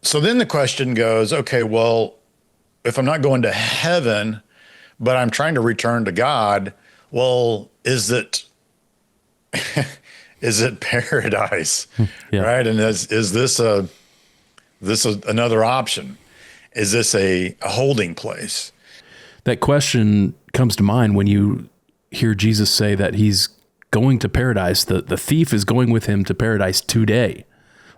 So then the question goes, okay, well, if I'm not going to heaven, but I'm trying to return to God, well, is it paradise? Yeah. Right? And is this another option? Is this a holding place? That question comes to mind when you hear Jesus say that he's going to paradise. The thief is going with him to paradise today.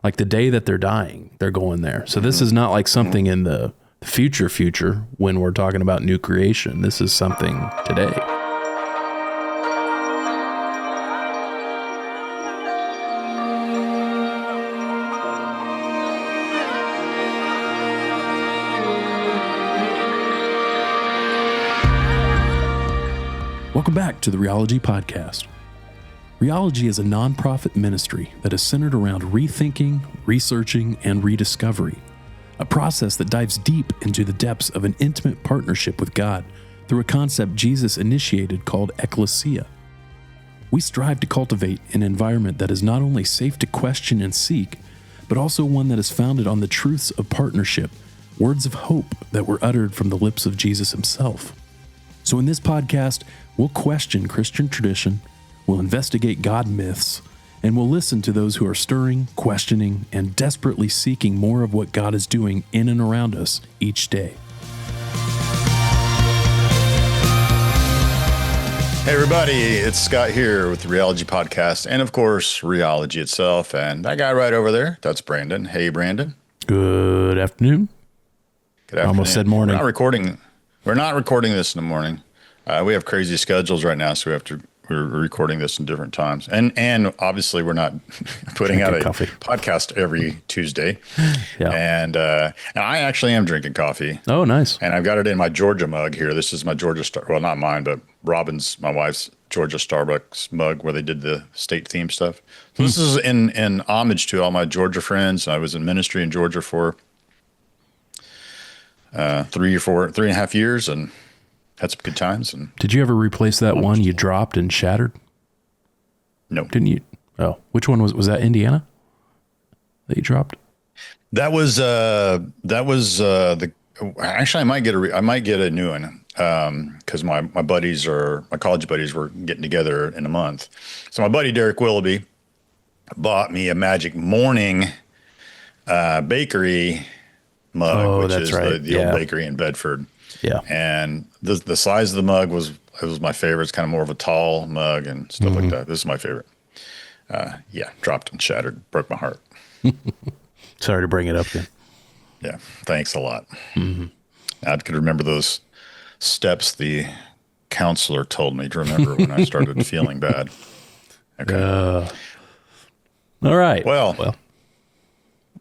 Like the day that they're dying, they're going there. So this is not like something in the future when we're talking about new creation. This is something today. Welcome back to the Theology podcast. Theology is a nonprofit ministry that is centered around rethinking, researching, and rediscovery, a process that dives deep into the depths of an intimate partnership with God through a concept Jesus initiated called ecclesia. We strive to cultivate an environment that is not only safe to question and seek, but also one that is founded on the truths of partnership, words of hope that were uttered from the lips of Jesus himself. So in this podcast, we'll question Christian tradition, we'll investigate God myths, and we'll listen to those who are stirring, questioning, and desperately seeking more of what God is doing in and around us each day. Hey everybody, it's Scott here with the Theology podcast and of course Theology itself, and that guy right over there, that's Brandon. Hey Brandon. Good afternoon. Good afternoon. Almost said morning. We're not recording this in the morning. We have crazy schedules right now, so we're recording this in different times. And obviously we're not putting out a podcast every Tuesday. Yeah. And I actually am drinking coffee. Oh, nice. And I've got it in my Georgia mug here. This is my Georgia well, not mine, but Robin's, my wife's Georgia Starbucks mug where they did the state theme stuff. So this is in homage to all my Georgia friends. I was in ministry in Georgia for 3.5 years and had some good times. And did you ever replace that one you dropped and shattered? No. Didn't you? Oh, which one was that? Indiana that you dropped? That was actually I might get a new one. Cause my college buddies were getting together in a month. So my buddy, Derek Willoughby, bought me a Magic Morning, bakery mug, which is right. the old bakery in Bedford. Yeah. And the size of the mug was my favorite. It's kind of more of a tall mug and stuff like that. This is my favorite. Dropped and shattered, broke my heart. Sorry to bring it up then. Yeah. Thanks a lot. I could remember those steps the counselor told me to remember when I started feeling bad. Okay. All right. Well,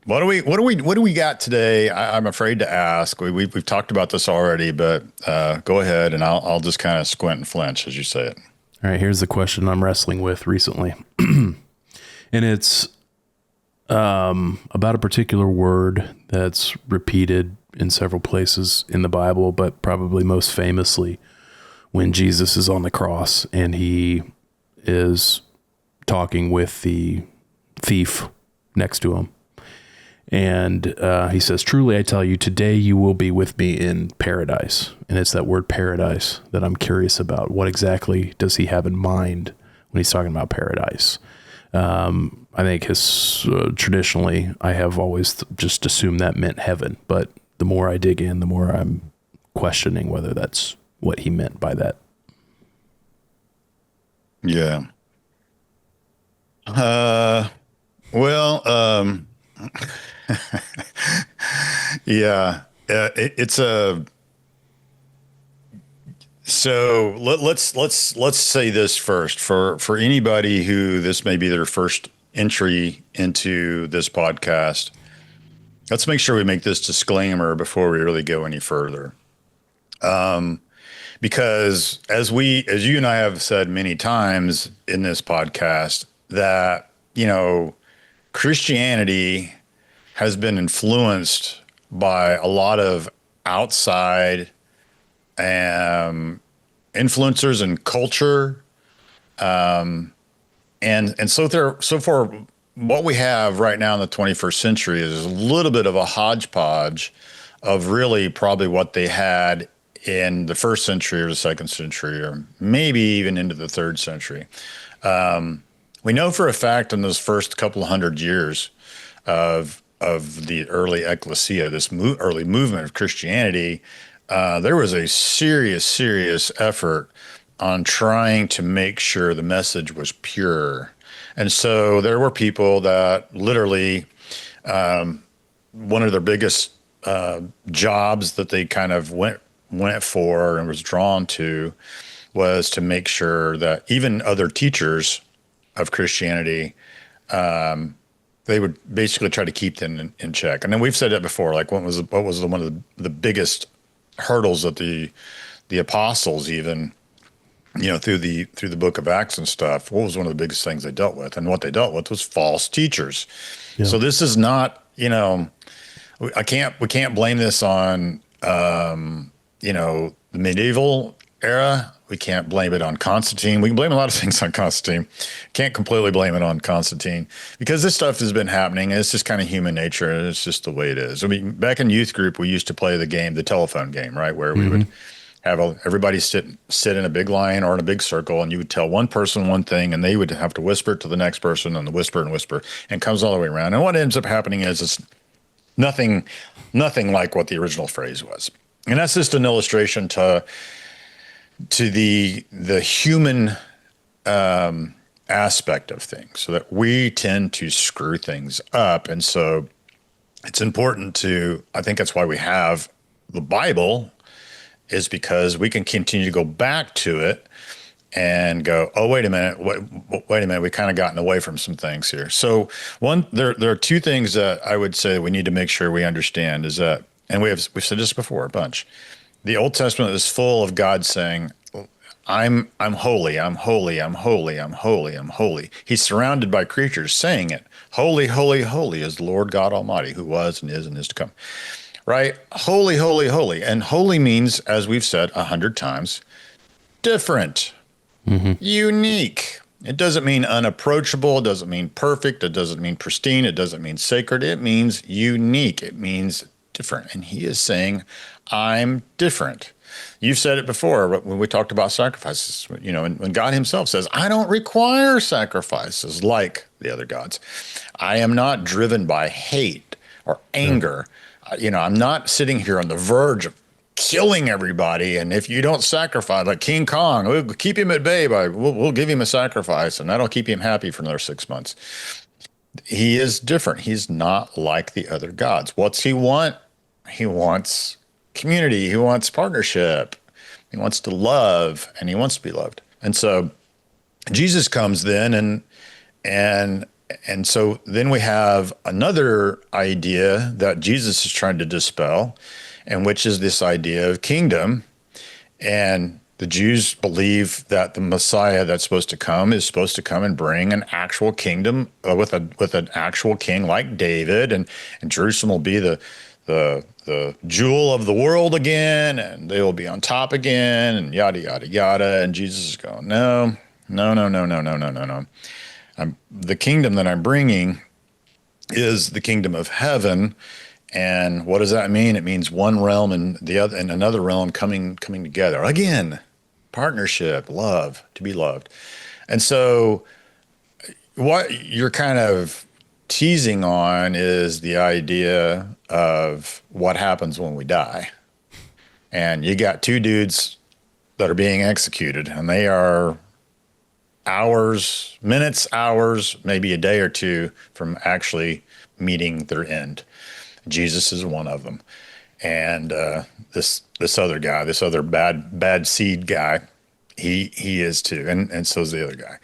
what do we got today? I'm afraid to ask. We've talked about this already, but go ahead and I'll just kind of squint and flinch as you say it. All right. Here's the question I'm wrestling with recently, and it's about a particular word that's repeated in several places in the Bible, but probably most famously when Jesus is on the cross and he is talking with the thief next to him. And he says, "Truly, I tell you, today you will be with me in paradise." And it's that word paradise that I'm curious about. What exactly does he have in mind when he's talking about paradise? I think traditionally, I have always just assumed that meant heaven. But the more I dig in, the more I'm questioning whether that's what he meant by that. Yeah. Yeah, it's a. So let's say this first for anybody who this may be their first entry into this podcast. Let's make sure we make this disclaimer before we really go any further. Because as you and I have said many times in this podcast that, Christianity has been influenced by a lot of outside influencers and culture. And so far what we have right now in the 21st century is a little bit of a hodgepodge of really probably what they had in the first century or the second century, or maybe even into the third century. We know for a fact in those first couple of hundred years of the early ecclesia, this early movement of Christianity, there was a serious effort on trying to make sure the message was pure. And so there were people that literally, one of their biggest jobs that they kind of went for and was drawn to was to make sure that even other teachers of Christianity, they would basically try to keep them in check. And then we've said it before, like one of the biggest hurdles that the apostles even, through the book of Acts and stuff, what was one of the biggest things they dealt with? And what they dealt with was false teachers. Yeah. So this is not, we can't blame this on, the medieval era. We can't blame it on Constantine. We can blame a lot of things on Constantine. Can't completely blame it on Constantine because this stuff has been happening. And it's just kind of human nature. And it's just the way it is. I mean, back in youth group, we used to play the telephone game, right? Where we would have everybody sit in a big line or in a big circle, and you would tell one person one thing, and they would have to whisper it to the next person, and whisper, and it comes all the way around. And what ends up happening is it's nothing like what the original phrase was. And that's just an illustration to the human aspect of things, so that we tend to screw things up. And so it's important I think that's why we have the Bible, is because we can continue to go back to it and go, oh, wait a minute, we kind of gotten away from some things here. So there are two things that I would say we need to make sure we understand is that, and we've said this before a bunch. The Old Testament is full of God saying, I'm holy, I'm holy, I'm holy, I'm holy, I'm holy. He's surrounded by creatures saying it. Holy, holy, holy is the Lord God Almighty, who was and is to come. Right? Holy, holy, holy. And holy means, as we've said 100 times, different, unique. It doesn't mean unapproachable. It doesn't mean perfect. It doesn't mean pristine. It doesn't mean sacred. It means unique. It means different. And he is saying, I'm different. You've said it before when we talked about sacrifices, when God himself says, I don't require sacrifices like the other gods. I am not driven by hate or anger. I'm not sitting here on the verge of killing everybody. And if you don't sacrifice, like King Kong, we'll keep him at bay we'll give him a sacrifice, and that'll keep him happy for another 6 months. He is different. He's not like the other gods. What's he want? He wants community. He wants partnership. He wants to love, and he wants to be loved. And so Jesus comes then, and so then we have another idea that Jesus is trying to dispel, and which is this idea of kingdom. And the Jews believe that the Messiah that's supposed to come is supposed to come and bring an actual kingdom with an actual king like David, and Jerusalem will be the jewel of the world again, and they will be on top again, and yada yada yada. And Jesus is going, no. The kingdom that I'm bringing is the kingdom of heaven. And what does that mean? It means one realm and another realm coming together. Again, partnership, love, to be loved. And so what you're kind of teasing on is the idea of what happens when we die. And you got two dudes that are being executed, and they are minutes, hours, maybe a day or two from actually meeting their end. Jesus is one of them. And this other guy, this other bad seed guy, he is too. And so is the other guy.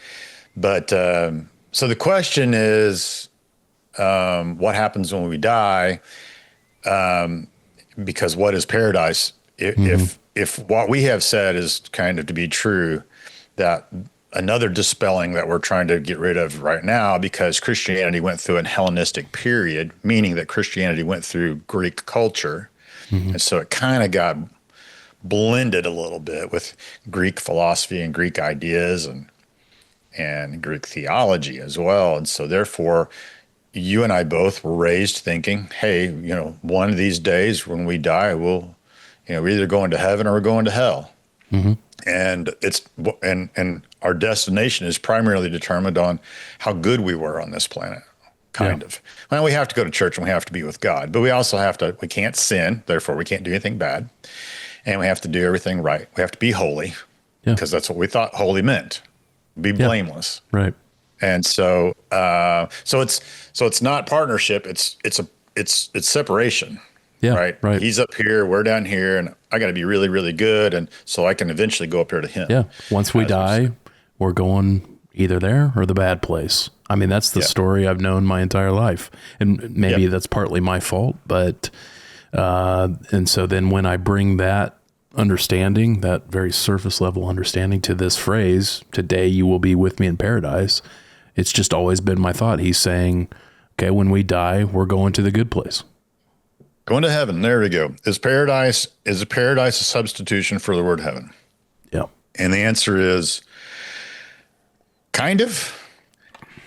But so the question is, what happens when we die? Because what is paradise? If what we have said is kind of to be true, that another dispelling that we're trying to get rid of right now, because Christianity went through a Hellenistic period, meaning that Christianity went through Greek culture. And so it kind of got blended a little bit with Greek philosophy and Greek ideas. And and Greek theology as well. And so therefore, you and I both were raised thinking, hey, one of these days when we die, we're either going to heaven or we're going to hell. Mm-hmm. And and our destination is primarily determined on how good we were on this planet, kind of. Well, we have to go to church and we have to be with God, but we also we can't sin, therefore we can't do anything bad. And we have to do everything right. We have to be holy, because that's what we thought holy meant. Be blameless. Right. And so it's not partnership, it's separation. Yeah. Right. He's up here, we're down here, and I got to be really, really good, and so I can eventually go up here to him. Yeah. Once we die, we're going either there or the bad place. I mean, that's the story I've known my entire life, and maybe that's partly my fault, but and so then when I bring that understanding, that very surface level understanding, to this phrase, today you will be with me in paradise, it's just always been my thought. He's saying, okay, when we die, we're going to the good place. Going to heaven. There we go. Is a paradise a substitution for the word heaven? Yeah. And the answer is kind of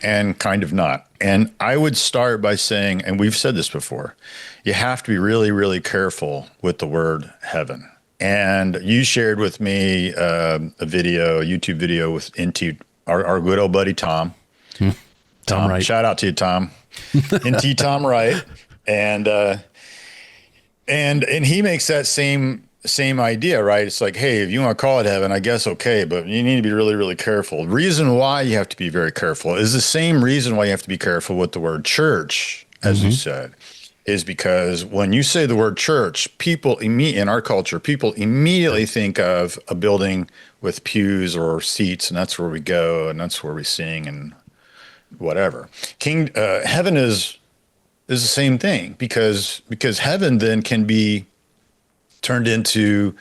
and kind of not. And I would start by saying, and we've said this before, you have to be really, really careful with the word heaven. And you shared with me a YouTube video with NT, our good old buddy Tom. Tom Wright. Shout out to you, Tom. NT Tom Wright. And he makes that same idea, right? It's like, hey, if you want to call it heaven, I guess okay, but you need to be really, really careful. The reason why you have to be very careful is the same reason why you have to be careful with the word church, as you said, is because when you say the word church, in our culture, people immediately think of a building with pews or seats, and that's where we go, and that's where we sing and whatever. Heaven is the same thing, because heaven then can be turned into,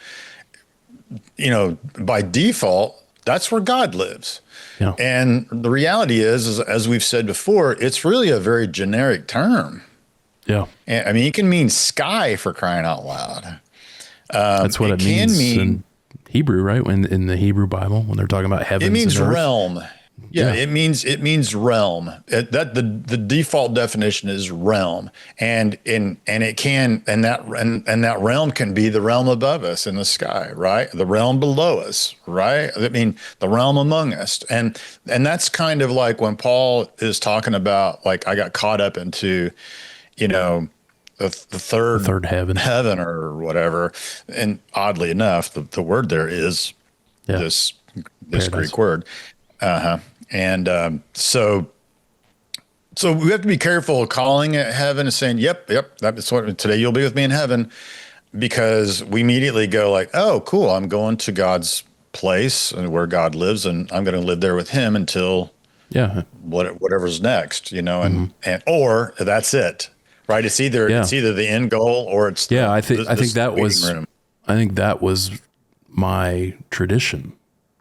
by default, that's where God lives. Yeah. And the reality is, as we've said before, it's really a very generic term. Yeah. And, I mean, it can mean sky, for crying out loud. That's what it means in Hebrew, right? When in the Hebrew Bible, when they're talking about heaven, it means realm. Yeah, it means realm. That the default definition is realm, and that realm can be the realm above us in the sky, right? The realm below us, right? I mean, the realm among us, and that's kind of like when Paul is talking about, like, I got caught up into, the third heaven or whatever, and oddly enough, the word there is this Greek word. And so we have to be careful calling it heaven and saying, yep, that's what, today you'll be with me in heaven, because we immediately go like, oh, cool, I'm going to God's place and where God lives, and I'm going to live there with him until whatever's next, and or that's it, right? It's either the end goal or it's I think that was my tradition.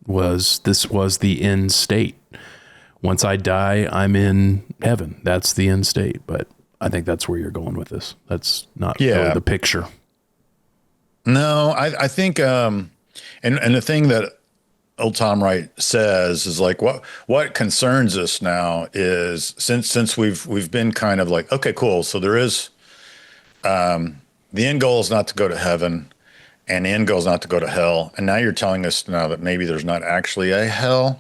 This was the end state. Once I die, I'm in heaven. That's the end state. But I think that's where you're going with this. That's not really the picture. No, I think, and the thing that old Tom Wright says is, like, what concerns us now is, since we've been kind of like, okay, cool. So there is, the end goal is not to go to heaven, and the end goal is not to go to hell. And now you're telling us now that maybe there's not actually a hell.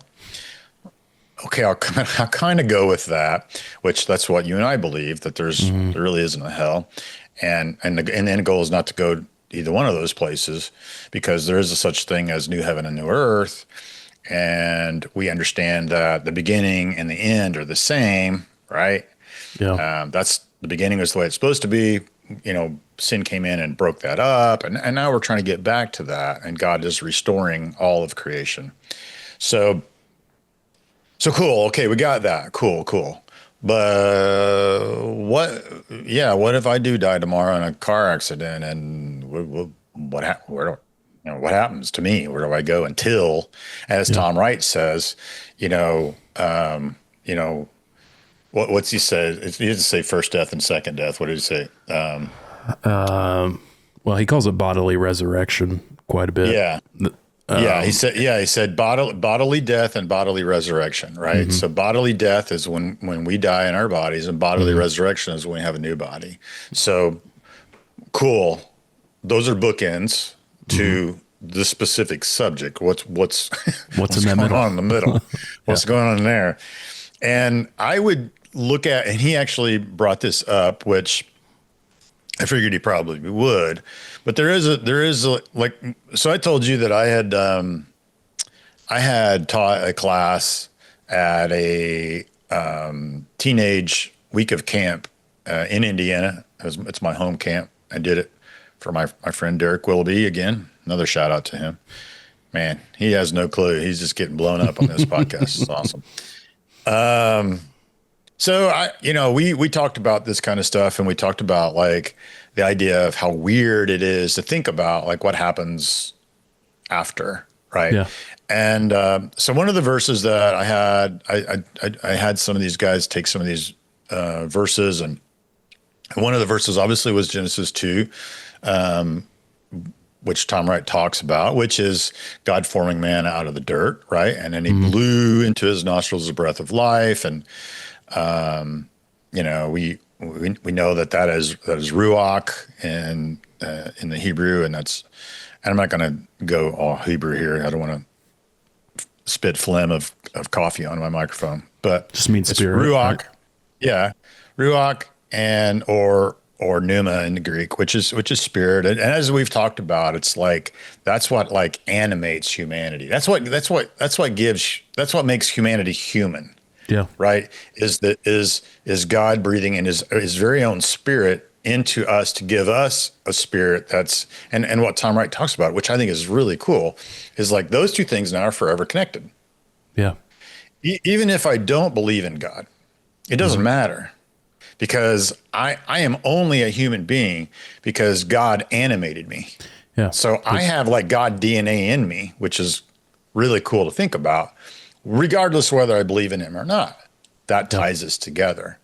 Okay, I'll kind of go with that, which that's what you and I believe, that there really isn't a hell. And the end goal is not to go either one of those places, because there is a such thing as new heaven and new earth. And we understand that the beginning and the end are the same, right? Yeah. That's the beginning is the way it's supposed to be. Sin came in and broke that up, and now we're trying to get back to that, and God is restoring all of creation. So cool. Okay, we got that. Cool. But what if I do die tomorrow in a car accident, and what happens to me? Where do I go until, as Tom Wright says, what's he said? He doesn't say first death and second death. What did he say? Well, he calls it bodily resurrection quite a bit. Yeah. He said bodily death and bodily resurrection, right? Mm-hmm. So bodily death is when we die in our bodies, and bodily Mm-hmm. resurrection is when we have a new body. So cool. Those are bookends Mm-hmm. to the specific subject. What's What's in that going middle? on in the middle? Yeah. What's going on there? And I would look at, and he actually brought this up, which I figured he probably would, but there is a like, so I told you that I had taught a class at a teenage week of camp in Indiana. It's my home camp. I did it for my friend Derek Willoughby. Again, another shout out to him. Man, he has no clue. He's just getting blown up on this podcast. It's awesome. So we talked about this kind of stuff, and we talked about like the idea of how weird it is to think about like what happens after, right? Yeah. And so one of the verses that I had some of these guys take some of these verses, and one of the verses obviously was Genesis 2, which Tom Wright talks about, which is God forming man out of the dirt, right? And then he blew into his nostrils the breath of life, and we know that is ruach in the Hebrew, and I'm not going to go all Hebrew here. I don't want to spit phlegm of coffee on my microphone, but Just means it's spirit. ruach, Right? yeah, ruach, and or pneuma in the Greek, which is spirit. And as we've talked about, it's like that's what like animates humanity. That's what makes humanity human. Yeah. Right? Is God breathing in his very own spirit into us to give us a spirit that's and what Tom Wright talks about, which I think is really cool, is like those two things now are forever connected. Yeah. Even if I don't believe in God, it doesn't matter, because I am only a human being because God animated me. Yeah. So I have like God DNA in me, which is really cool to think about, regardless whether I believe in him or not. That ties us together.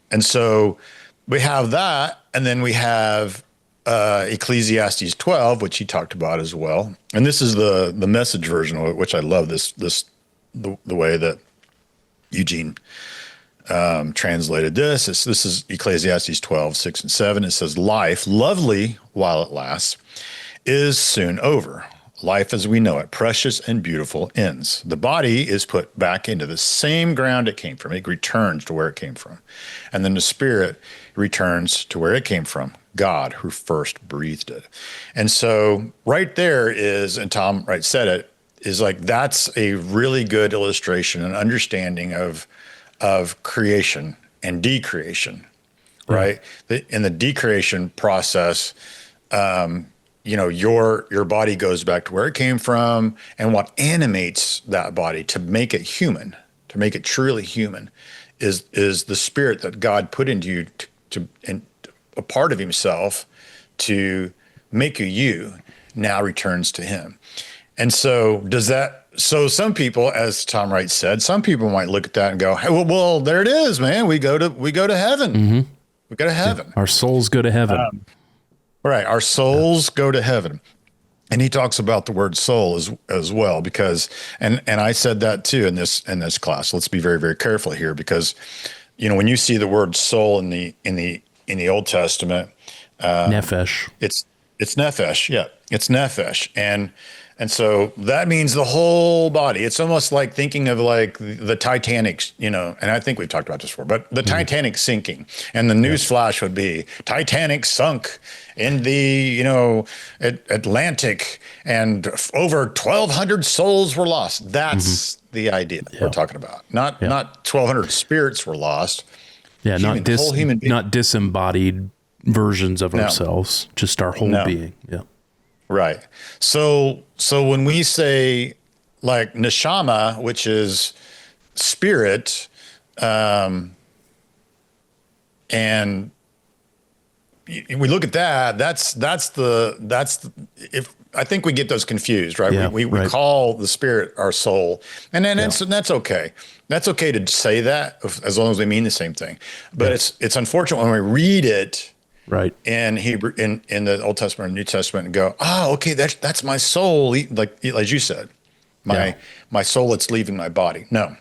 And so we have that, and then we have Ecclesiastes 12, which he talked about as well. And this is the Message version of it, which I love the way that Eugene translated this. This is Ecclesiastes 12, 6 and 7. It says, life, lovely while it lasts, is soon over. Life as we know it, precious and beautiful, ends. The body is put back into the same ground it came from. It returns to where it came from. And then the spirit returns to where it came from, God who first breathed it. And so right there is, and Tom Wright said it, is like that's a really good illustration and understanding of creation and decreation, right? In the decreation process, your body goes back to where it came from, and what animates that body to make it human, to make it truly human, is the spirit that God put into you and a part of himself to make you now returns to him. And so so some people, as Tom Wright said, some people might look at that and go, hey, well, there it is, man. We go to heaven. Mm-hmm. We go to heaven. Our souls go to heaven. Right. Our souls go to heaven. And he talks about the word soul as well, because, and I said that too in this class. Let's be very, very careful here, because, when you see the word soul in the Old Testament, Nefesh. it's nephesh. Yeah. It's nephesh. And so that means the whole body. It's almost like thinking of like the Titanic, and I think we've talked about this before, but the Titanic sinking, and the news flash would be Titanic sunk in the, Atlantic, and over 1,200 souls were lost. That's the idea we're talking about. Not 1,200 spirits were lost. Yeah. Whole human being. Not disembodied versions of ourselves, just our whole being. Yeah. Right. So when we say like neshama, which is spirit, and we look at that's if I think we get those confused, right? Yeah, we right. call the spirit our soul, and then that's okay. That's okay to say that as long as we mean the same thing. But it's unfortunate when we read it Right. in Hebrew, in the Old Testament and New Testament, and go, oh, okay, that's my soul. Like as you said, Yeah. my soul that's leaving my body. No,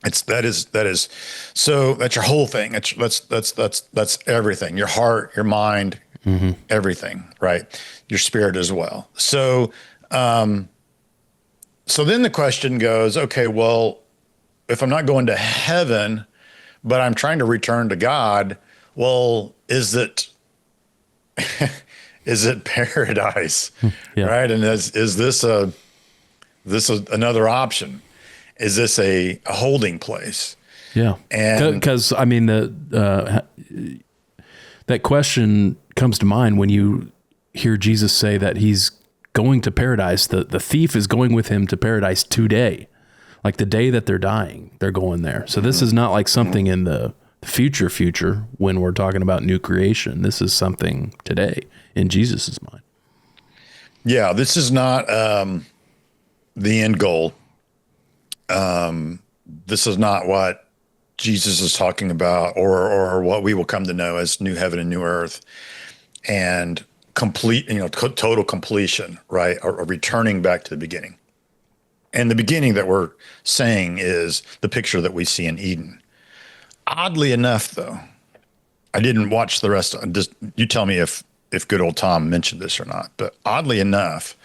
that is so that's your whole thing. That's everything. Your heart, your mind, everything, right? Your spirit as well. So then the question goes, okay, well, if I'm not going to heaven, but I'm trying to return to God, well, is it paradise, Yeah. right? And is this another option? Is this a holding place? Yeah. And Because I mean, that question comes to mind when you hear Jesus say that he's going to paradise. The thief is going with him to paradise today. Like the day that they're dying, they're going there. So this is not like something in the future when we're talking about new creation. This is something today in Jesus's mind. yeah, this is not the end goal. This is not what Jesus is talking about, or what we will come to know as new heaven and new earth, and complete, total completion, right? Or returning back to the beginning. And the beginning that we're saying is the picture that we see in Eden. Oddly enough, though, I didn't watch the rest. Just you tell me if good old Tom mentioned this or not. But oddly enough,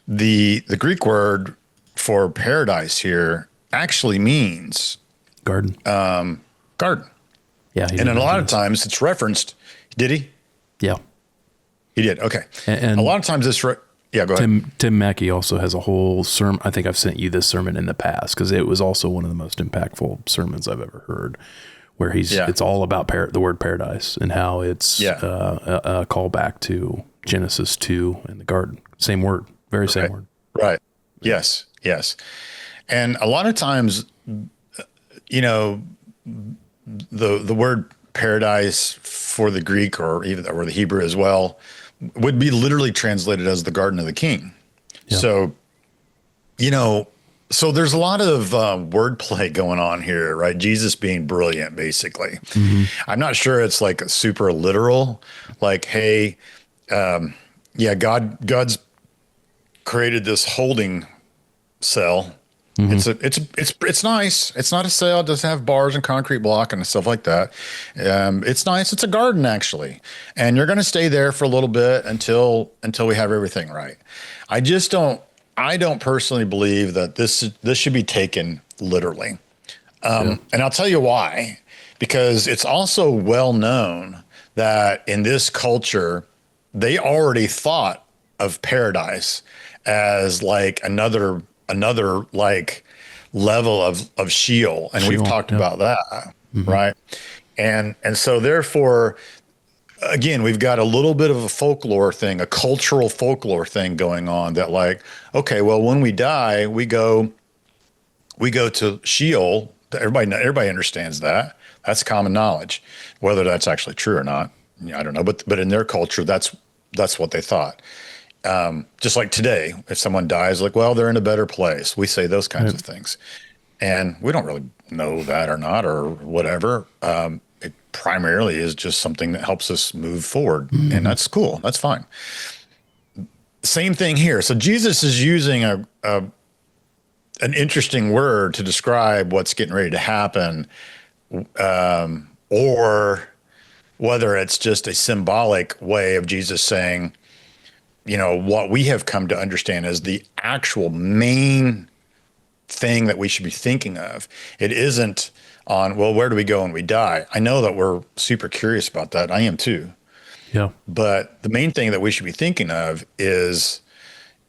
the Greek word for paradise here actually means Garden. garden. Yeah. And then a lot of times it's referenced. Did he? Yeah. He did. Okay. And a lot of times yeah, go ahead. Tim Mackey also has a whole sermon. I think I've sent you this sermon in the past because it was also one of the most impactful sermons I've ever heard, where it's all about the word paradise and how it's a callback to Genesis 2 and the garden. Same word, very same word. Right. Yes. Yes. And a lot of times, the word paradise for the Greek or the Hebrew as well would be literally translated as the Garden of the King. Yeah. So there's a lot of wordplay going on here, right? Jesus being brilliant, basically. Mm-hmm. I'm not sure it's like super literal, like, hey, God's created this holding cell. Mm-hmm. It's nice. It's not a cell. It doesn't have bars and concrete block and stuff like that. It's nice. It's a garden actually, and you're going to stay there for a little bit until we have everything right. I don't personally believe that this should be taken literally, and I'll tell you why. Because it's also well known that in this culture, they already thought of paradise as like another like level of Sheol. And we've talked about that. Mm-hmm. Right. And so therefore, again, we've got a little bit of a folklore thing, a cultural folklore thing going on that like, okay, well, when we die, we go to Sheol. Everybody understands that. That's common knowledge. Whether that's actually true or not, I don't know. But in their culture, that's what they thought. Just like today, if someone dies, like, well, they're in a better place. We say those kinds of things. And we don't really know that or not or whatever. It primarily is just something that helps us move forward. Mm-hmm. And that's cool. That's fine. Same thing here. So Jesus is using an interesting word to describe what's getting ready to happen, or whether it's just a symbolic way of Jesus saying, what we have come to understand as the actual main thing that we should be thinking of. It isn't on, well, where do we go when we die? I know that we're super curious about that. I am too. Yeah. But the main thing that we should be thinking of is,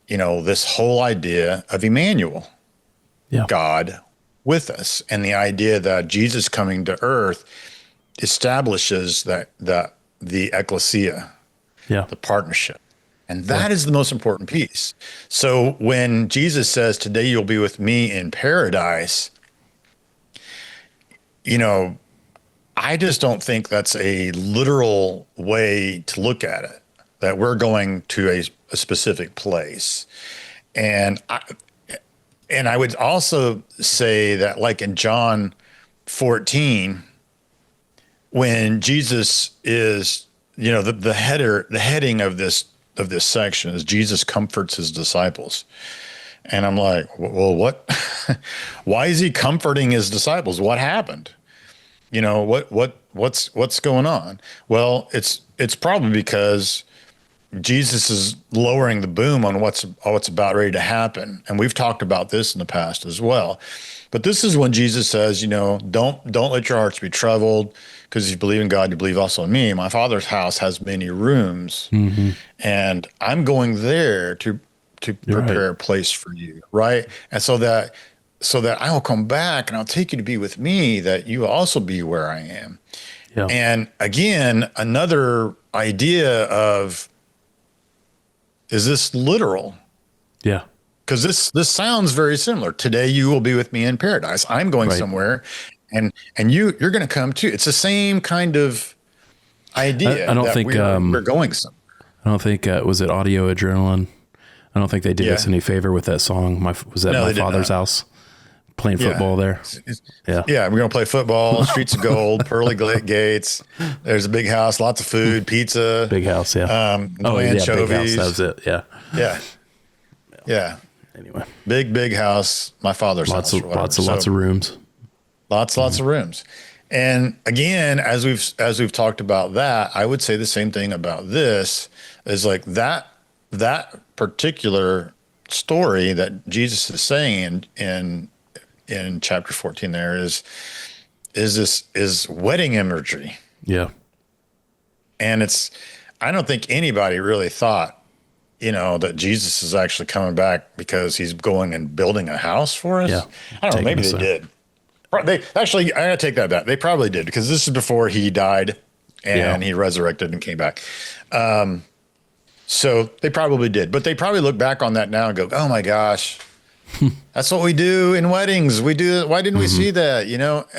this whole idea of Emmanuel, God with us, and the idea that Jesus coming to earth establishes that the ecclesia, the partnership. And that is the most important piece. So when Jesus says, today you'll be with me in paradise, I just don't think that's a literal way to look at it, that we're going to a specific place. And I would also say that, like in John 14, when Jesus is the heading of this section is Jesus comforts his disciples. And I'm like, well, what? Why is he comforting his disciples? What happened? What's going on? Well, it's probably because Jesus is lowering the boom on what's about ready to happen. And we've talked about this in the past as well. But this is when Jesus says, don't let your hearts be troubled, because if you believe in God, you believe also in me. My Father's house has many rooms, and I'm going there to prepare a place for you, right? And so that I will come back and I'll take you to be with me, that you also be where I am. Yeah. And again, another idea of, is this literal? Yeah. Because this sounds very similar. Today you will be with me in paradise. I'm going somewhere, and you're going to come too. It's the same kind of idea. I don't think we're going somewhere. I don't think was it Audio Adrenaline? I don't think they did us any favor with that song. Was that My Father's House? Playing football there. Yeah, we're going to play football. Streets of gold, pearly gates. There's a big house, lots of food, pizza. Big house, yeah. Anchovies. Big house. That was it. Yeah. Anyway, big house. My Father's house. Lots of rooms. Lots of rooms. And again, as we've talked about that, I would say the same thing about this. Is like that particular story that Jesus is saying in chapter 14 there is wedding imagery. Yeah. And I don't think anybody really thought, that Jesus is actually coming back because he's going and building a house for us. Yeah. I don't know. Maybe they did. They actually, I gotta take that back. They probably did, because this is before he died and he resurrected and came back. So they probably did, but they probably look back on that now and go, oh my gosh, that's what we do in weddings. We do. Why didn't we see that?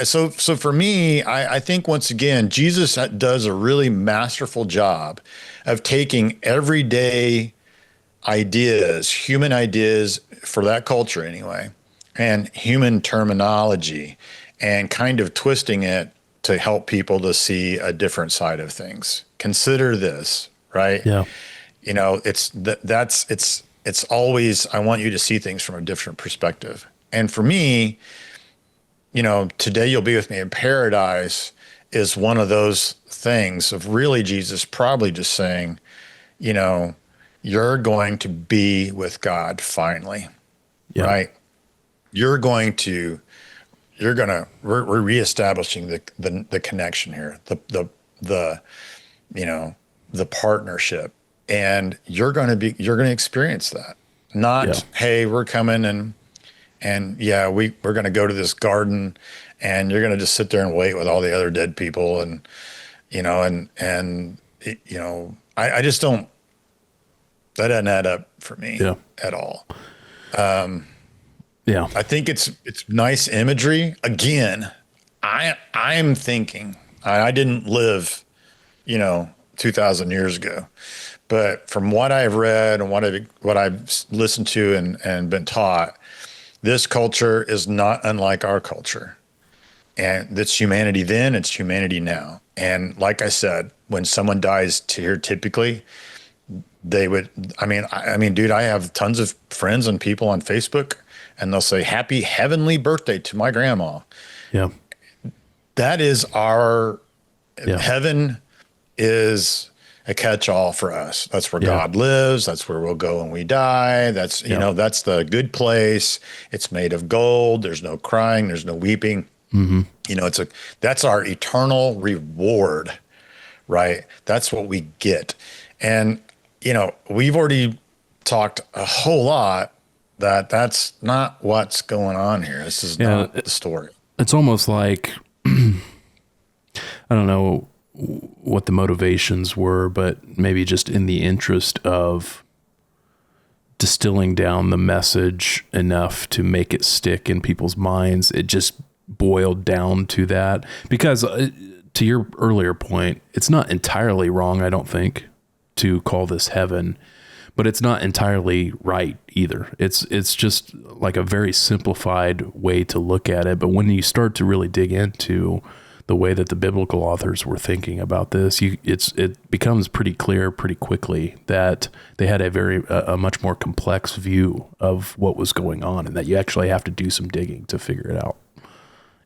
So for me, I think once again, Jesus does a really masterful job of taking everyday ideas, human ideas for that culture anyway, and human terminology, and kind of twisting it to help people to see a different side of things. Consider this, right? Yeah. It's always, I want you to see things from a different perspective. And for me, today you'll be with me in paradise is one of those things of really Jesus probably just saying, you're going to be with God finally, right? We're reestablishing the connection here, the partnership. And you're going to experience that. Not, hey, we're coming and we're going to go to this garden and you're going to just sit there and wait with all the other dead people. And, I just don't, that doesn't add up for me at all. I think it's nice imagery. Again, I'm thinking, I didn't live, 2,000 years ago. But from what I've read and what I've listened to and been taught, this culture is not unlike our culture. And it's humanity then, it's humanity now. And like I said, when someone dies here, typically, they would, I mean, dude, I have tons of friends and people on Facebook, and they'll say, happy heavenly birthday to my grandma. Yeah. That is heaven is a catch-all for us. That's where God lives. That's where we'll go when we die. That's, that's the good place. It's made of gold. There's no crying. There's no weeping. That's our eternal reward, right? That's what we get. And, we've already talked a whole lot that's not what's going on here. This is not the story. It's almost like, I don't know what the motivations were, but maybe just in the interest of distilling down the message enough to make it stick in people's minds, it just boiled down to that. Because to your earlier point, it's not entirely wrong, I don't think, to call this heaven, but it's not entirely right either. It's just like a very simplified way to look at it. But when you start to really dig into the way that the biblical authors were thinking about this, it becomes pretty clear pretty quickly that they had a much more complex view of what was going on, and that you actually have to do some digging to figure it out.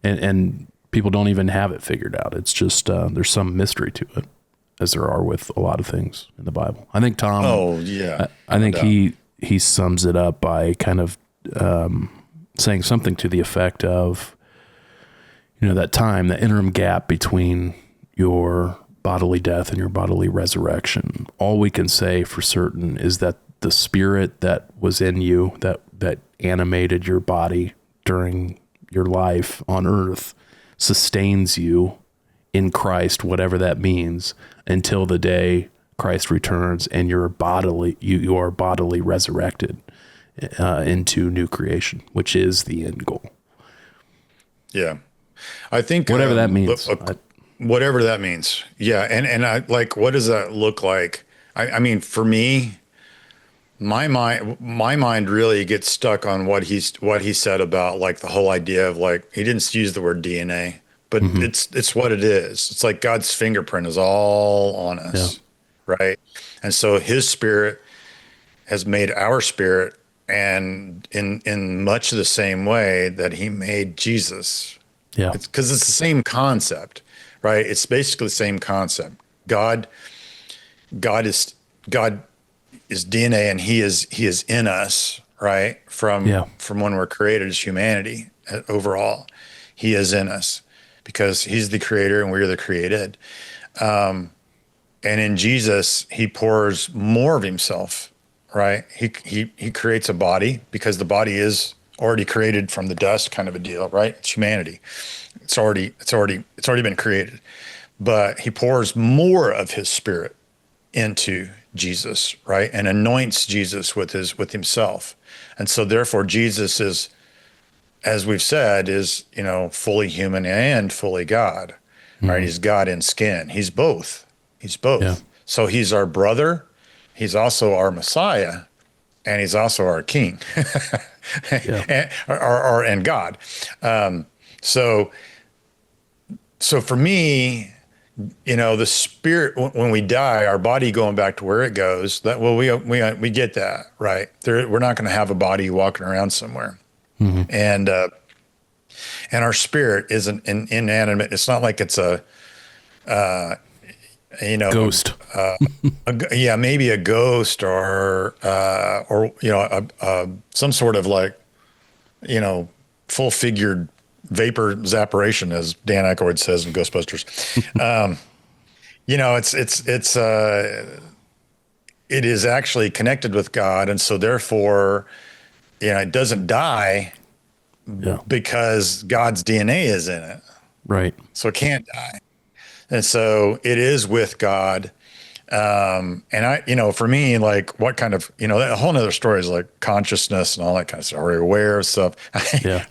And people don't even have it figured out. It's just there's some mystery to it, as there are with a lot of things in the Bible. I think Tom. Oh yeah. I think he sums it up by kind of saying something to the effect of, that time, the interim gap between your bodily death and your bodily resurrection. All we can say for certain is that the spirit that was in you, that animated your body during your life on earth, sustains you in Christ, whatever that means, until the day Christ returns and you are bodily resurrected into new creation, which is the end goal. Yeah. I think whatever that means. Whatever that means. Yeah. And I like, what does that look like? I mean, for me, my mind really gets stuck on what he said about like the whole idea of like, he didn't use the word DNA, but it's what it is. It's like God's fingerprint is all on us. Yeah. Right. And so his spirit has made our spirit, and in much the same way that he made Jesus. Yeah. Because it's the same concept, right? It's basically the same concept. God is DNA, and he is in us, right? From when we're created as humanity overall. He is in us because he's the creator and we're the created. And in Jesus, he pours more of himself, right? He creates a body because the body is already created from the dust, kind of a deal, right? It's humanity. It's already been created, but he pours more of his spirit into Jesus, right? And anoints Jesus with himself. And so therefore Jesus is, as we've said, is, fully human and fully God, right? He's God in skin. He's both. Yeah. So he's our brother. He's also our Messiah, and he's also our King, and God. So for me, the spirit, when we die, our body going back to where it goes, we get that, right? We're not going to have a body walking around somewhere. And our spirit isn't inanimate. It's not like it's a ghost. Maybe a ghost or some sort of like, full figured vapor evaporation, as Dan Aykroyd says in Ghostbusters. It is actually connected with God. And so therefore, it doesn't die because God's DNA is in it. Right. So it can't die. And so it is with God. And for me, like what kind of, a whole nother story is like consciousness and all that kind of stuff. Are you aware of stuff?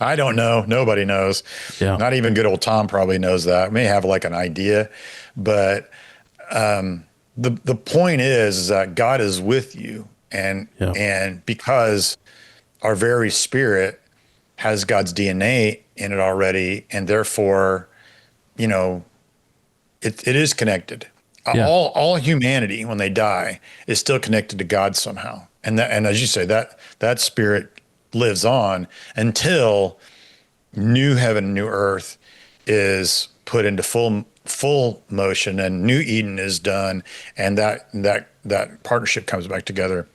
I don't know. Nobody knows. Yeah. Not even good old Tom probably knows that. May have like an idea, but the point is that God is with you, and because our very spirit has God's DNA in it already, and therefore, it is connected. Yeah. All humanity, when they die, is still connected to God somehow. And as you say, that spirit lives on until new heaven and new earth is put into full motion, and new Eden is done, and that partnership comes back together.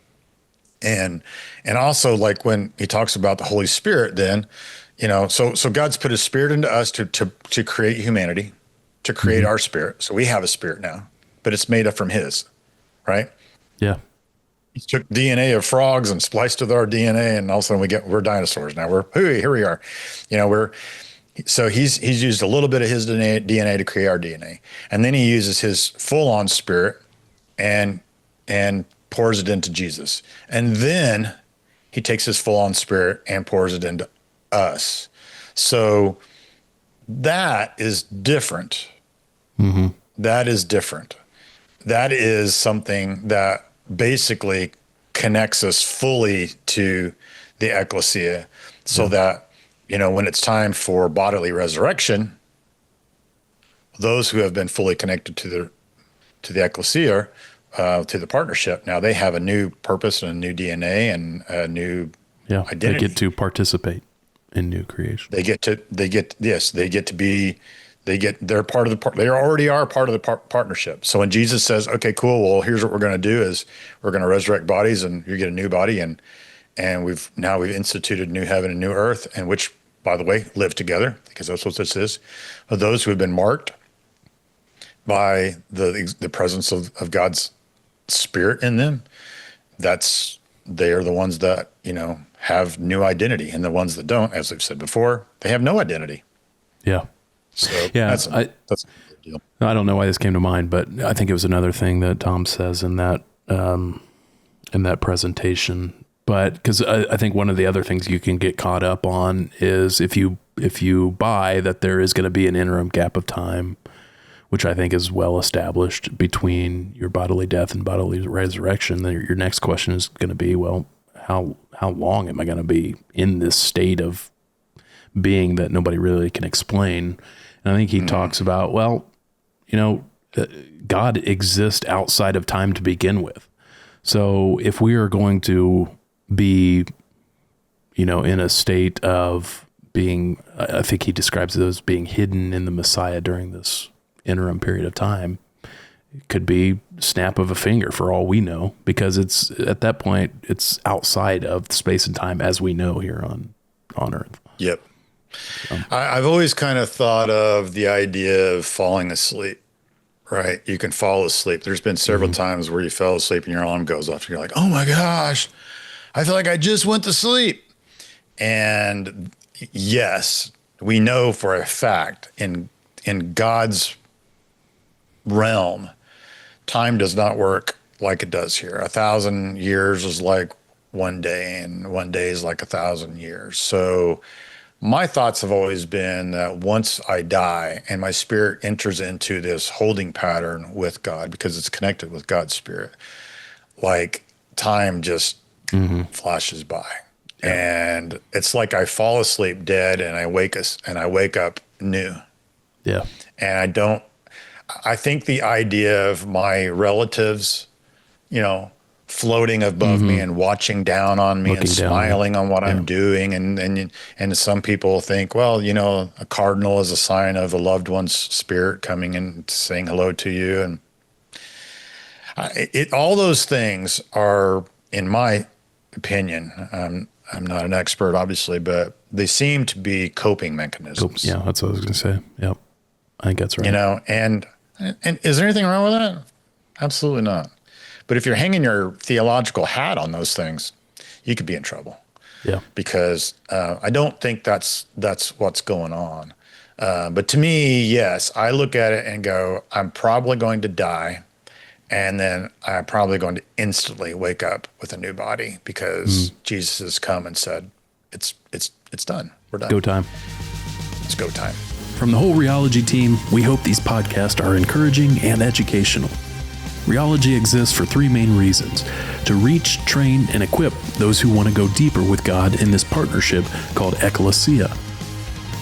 And also, like when he talks about the Holy Spirit, then, so God's put his spirit into us to create humanity, to create our spirit. So we have a spirit now, but it's made up from his, right? Yeah. He took DNA of frogs and spliced with our DNA, and all of a sudden we're dinosaurs now. Here we are. So he's used a little bit of his DNA to create our DNA. And then he uses his full-on spirit and pours it into Jesus. And then he takes his full-on spirit and pours it into us. So that is different. Mm-hmm. That is different. That is something that basically connects us fully to the ecclesia, so that, when it's time for bodily resurrection, Those who have been fully connected to the ecclesia, to the partnership, now they have a new purpose and a new DNA and a new identity. They get to participate in new creation. They're part of they already are part of the partnership. So when Jesus says, okay, cool, well, here's what we're going to do is we're going to resurrect bodies and you get a new body. And we've instituted new heaven and new earth, and which, by the way, live together, because that's what this is. But those who have been marked by the presence of God's Spirit in them, they are the ones that, have new identity, and the ones that don't, as I've said before, they have no identity. Yeah. So that's a big deal. I don't know why this came to mind, but I think it was another thing that Tom says in that presentation. But because I think one of the other things you can get caught up on is if you buy that there is going to be an interim gap of time, which I think is well established between your bodily death and bodily resurrection, then your next question is going to be, well, how long am I going to be in this state of being that nobody really can explain? And I think he talks about, well, God exists outside of time to begin with. So if we are going to be, in a state of being, I think he describes it as being hidden in the Messiah during this interim period of time, it could be snap of a finger for all we know, because it's at that point, it's outside of space and time as we know here on Earth. Yep. I've always kind of thought of the idea of falling asleep, right? You can fall asleep. There's been several times where you fell asleep and your alarm goes off and you're like, oh my gosh, I feel like I just went to sleep. And yes, we know for a fact in God's realm, time does not work like it does here. 1,000 years is like one day, and one day is like 1,000 years. So my thoughts have always been that once I die and my spirit enters into this holding pattern with God, because it's connected with God's spirit, like time just flashes by. Yeah. And it's like I fall asleep dead and I wake up new. Yeah. And I think the idea of my relatives, floating above me and watching down on me, looking and smiling on what I'm doing. And some people think, well, a cardinal is a sign of a loved one's spirit coming and saying hello to you. And all those things are, in my opinion, I'm not an expert, obviously, but they seem to be coping mechanisms. Yeah, that's what I was going to say. Yep. I think that's right. And is there anything wrong with that? Absolutely not. But if you're hanging your theological hat on those things, you could be in trouble. Yeah. Because I don't think that's what's going on. But to me, yes, I look at it and go, I'm probably going to die, and then I'm probably going to instantly wake up with a new body, because Jesus has come and said, it's done. We're done. Go time. It's go time. From the whole Rheology team, we hope these podcasts are encouraging and educational. Rheology exists for three main reasons: to reach, train, and equip those who want to go deeper with God in this partnership called ecclesia.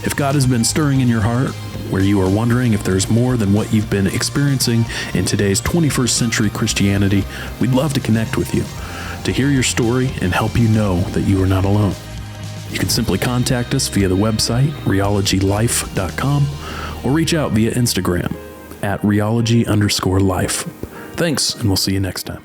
If God has been stirring in your heart, where you are wondering if there's more than what you've been experiencing in today's 21st century Christianity, we'd love to connect with you, to hear your story and help you know that you are not alone. You can simply contact us via the website, rheologylife.com, or reach out via Instagram at rheology_life. Thanks, and we'll see you next time.